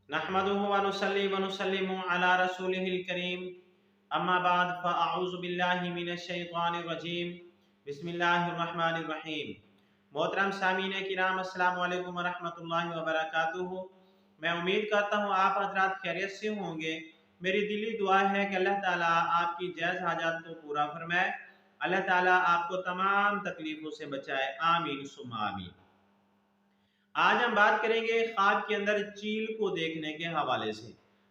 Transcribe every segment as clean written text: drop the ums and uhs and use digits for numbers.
नहमदुहु व नुसल्ली व नुसल्लिमु अला रसूलिहिल करीम अम्मा बाद फ़अऊज़ु बिल्लाहि मिनश शैतानिर रजीम बिस्मिल्लाहिर रहमानिर रहीम। मोहतरम सामीन किराम, अस्सलामु अलैकुम व रहमतुल्लाहि व बरकातुहू। मैं उम्मीद करता हूँ आप हजरात खैरियत से होंगे। मेरी दिली दुआ है कि अल्लाह ताला आपकी जायज़ हाजात को पूरा फरमाए, अल्लाह ताला आपको तमाम तकलीफ़ों से बचाए, आमीन सुम्मा आमीन। आज हम बात करेंगे ख्वाब के अंदर चील को देखने के हवाले से।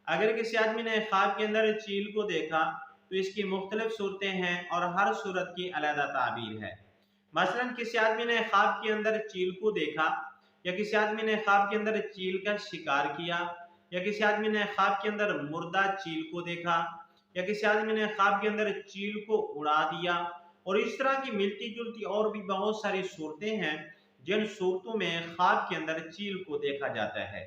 अगर किसी आदमी ने ख्वाब के अंदर चील को देखा तो इसकी मुख्तलिफ सूरतें हैं और हर सूरत की अलग ताबीर है। मसलन किसी आदमी ने ख्वाब के अंदर चील को देखा, या किसी आदमी ने ख्वाब के अंदर चील का शिकार किया, या किसी आदमी ने ख्वाब के अंदर मुर्दा चील को देखा, या किसी आदमी ने ख्वाब के अंदर चील को उड़ा दिया, और इस तरह की मिलती जुलती और भी बहुत सारी सूरतें हैं जिन सूरतों में ख्वाब के अंदर चील को देखा जाता है।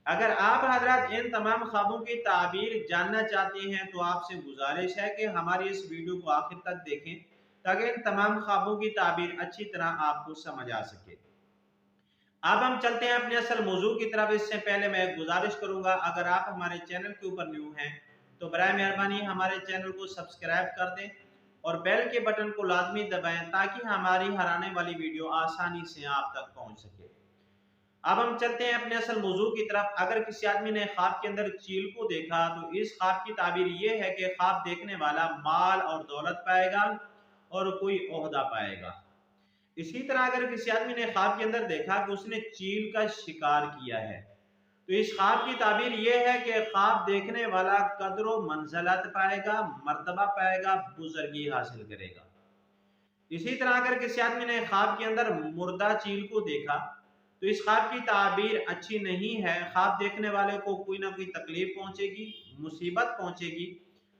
अगर आप हजरत इन तमाम ख्वाबों की ताबीर जानना चाहते हैं तो आपसे गुजारिश है कि हमारी इस वीडियो को आखिर तक देखें, ताकि इन तमाम ख्वाबों की ताबीर अच्छी तरह आपको समझ आ सके। अब हम चलते हैं अपने असल मौजू की तरफ। इससे पहले मैं गुजारिश करूंगा, अगर आप हमारे चैनल के ऊपर न्यू हैं तो बराए मेहरबानी हमारे चैनल को सब्सक्राइब कर दें और बेल के बटन को लाजमी दबाएं, ताकि हमारी हर आने वाली वीडियो आसानी से आप तक पहुंच सके। अब हम चलते हैं अपने असल मौजू की तरफ। अगर किसी आदमी ने ख्वाब के अंदर चील को देखा तो इस ख्वाब की ताबीर ये है कि ख्वाब देखने वाला माल और दौलत पाएगा और कोई ओहदा पाएगा। इसी तरह अगर किसी आदमी ने ख्वाब के अंदर देखा कि उसने चील का शिकार किया है तो इस ख्वाब की ताबीर यह है कि ख्वाब देखने वाला कदर मंज़लत पाएगा, मर्तबा पाएगा, बुजुर्गी हासिल करेगा। इसी तरह अगर किसी आदमी ने ख्वाब के अंदर मुर्दा चील को देखा तो इस ख्वाब की ताबीर अच्छी नहीं है। ख्वाब देखने वाले को कोई ना कोई तकलीफ पहुंचेगी, मुसीबत पहुंचेगी,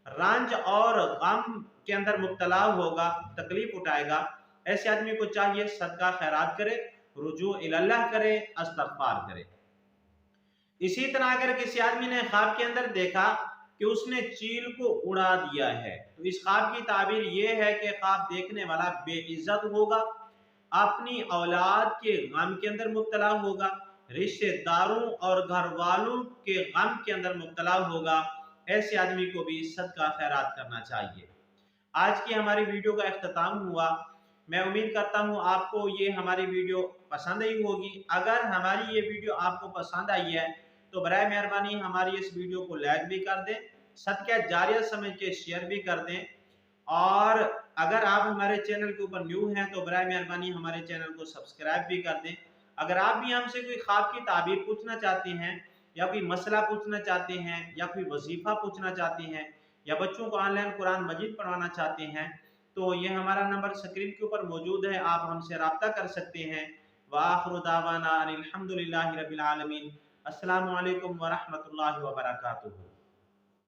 रंज और गम के अंदर मुब्तला होगा, तकलीफ उठाएगा। ऐसे आदमी को चाहिए सदका खैरात करे, रुजू इल्लाह करे, इस्तग़फ़ार करे। इसी तरह अगर किसी आदमी ने ख्वाब के अंदर देखा कि उसने चील को उड़ा दिया है तो इस ख्वाब की ताबीर ये है कि ख्वाब देखने वाला बेइज्जत होगा, अपनी औलाद के गम के अंदर मुब्तला होगा, रिश्तेदारों और घर वालों के गम के अंदर मुब्तला होगा। ऐसे आदमी को भी सदका खैरात करना चाहिए। आज की हमारी वीडियो का अख्ताम हुआ। मैं उम्मीद करता हूँ आपको ये हमारी वीडियो पसंद आई होगी। अगर हमारी ये वीडियो आपको पसंद आई है तो बराए मेहरबानी हमारी इस वीडियो को लाइक भी कर दें, सदका जारिया समझ के शेयर भी कर दें, और अगर आप हमारे चैनल के ऊपर न्यू हैं तो बराए मेहरबानी हमारे चैनल को सब्सक्राइब भी कर दें। अगर आप भी हमसे कोई ख्वाब की ताबीर पूछना चाहते हैं, या कोई मसला पूछना चाहते हैं, या कोई वजीफा पूछना चाहते हैं, या बच्चों को ऑनलाइन कुरान मजीद पढ़वाना चाहते हैं, तो ये हमारा नंबर स्क्रीन के ऊपर मौजूद है, आप हमसे रब्ता कर सकते हैं। व आखिरु दावाना अनिल हम्दुलिल्लाहि रब्बिल आलमीन। अस्सलामु अलैकुम व रहमतुल्लाहि व बरकातुहू।